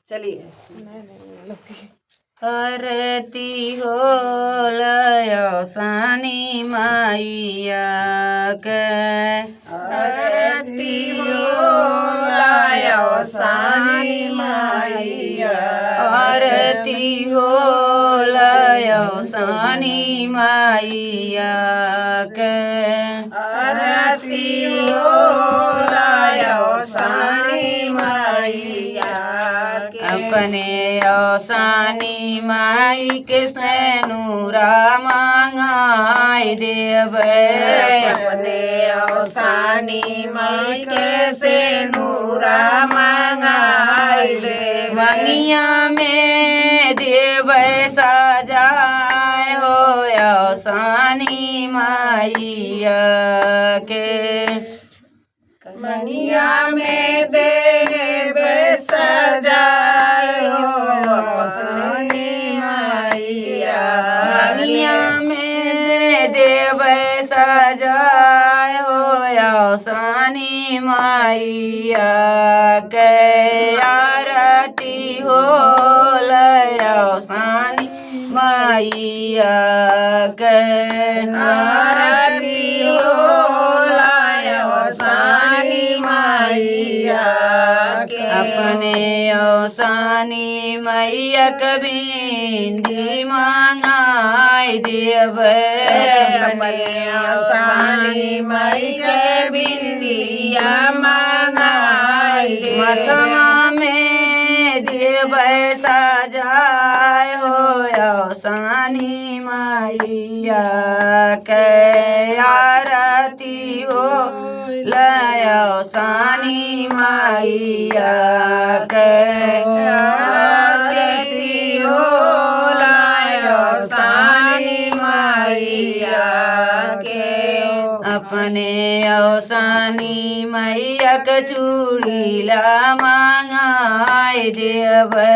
चलिए। आरती हो लयो सानी मैया के, आरती हो लायो सानी मैया, आरती हो लयो सानी मैया के, आरती हो लायो सानी मैया के। अपने औसानी माई के सैनूरा मांगाई देवे, अपने औसानी माई के सेनूरा मांगाई दे। मंगिया में देवे सजाए हो औसानी माइया के, मनिया में देव सजाए हो औसानी मैया, मंगिया में देवे सजाए हो औसानी माइया के, आरती हो लयो सानी मैया के, आरती हो लायो सानी मैया के। अपने औसानी मैया बिंदी मांगाई देवे, अपने औसानी मैया बिंदिया मांगाई दे। मथवा में देवे सजाए हो औसानी मैया के, आरती हो लयो सानी मैया के, आरती हो लायो सानी मैया के। अपने औसानी मैया के चूड़ीला मांगाई देवे,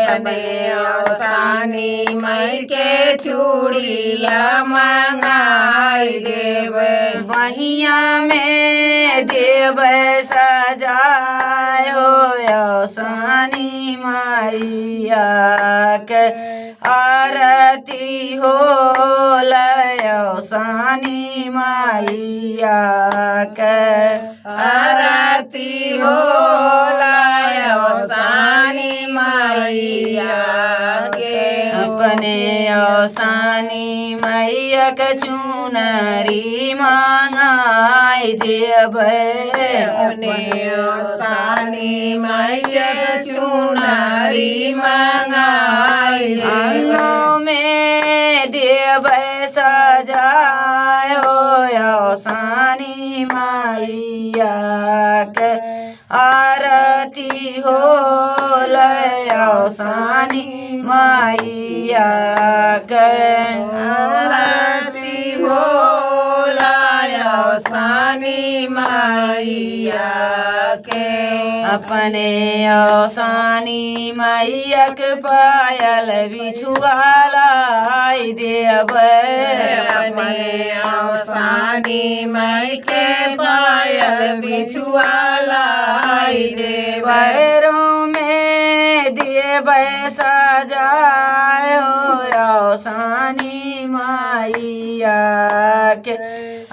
अपने औसानी माई के चूड़िया मांगाई देवे। बहिया में देवे सजाए हो औसानी मैया के, आरती हो लयो सानी मैया के, आरती हो लायो सानी मैया के। अपने औसानी मैया के चुनरी मांगाई देवे, अपने औसानी मैया चुनरी मांगाई देवे। आंगनों में देवे सजाए हो औसानी मैया के, आरती हो लयो सानी मैया के, आरती हो लायो सानी मैया के। अपने औसानी मैया के पायल बिछुआलाई देवे, अपने औसानी माई के पायल बिछुआलाई देवे। पैरों में देवे सजाए हो औसानी मैया के,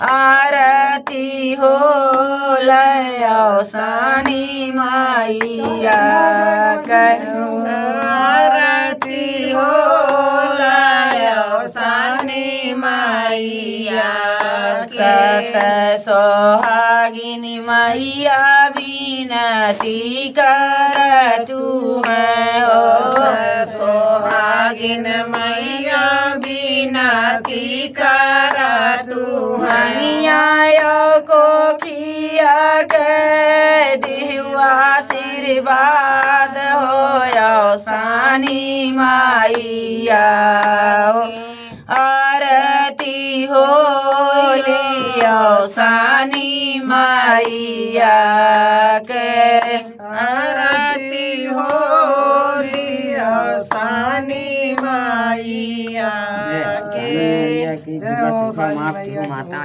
आरती हो लयो सानी मैया के, आरती हो लायो सानी मैया के। सत सोहागिनी मैया बिनती कर तू है हो, सोहागिन मैया बिनती कर तू मैया को किया के दिहुआ आशीर्वाद हो सानी मैया, आरती हो लियो सानी मैया के, आरती हो लियो सानी मैया के। माता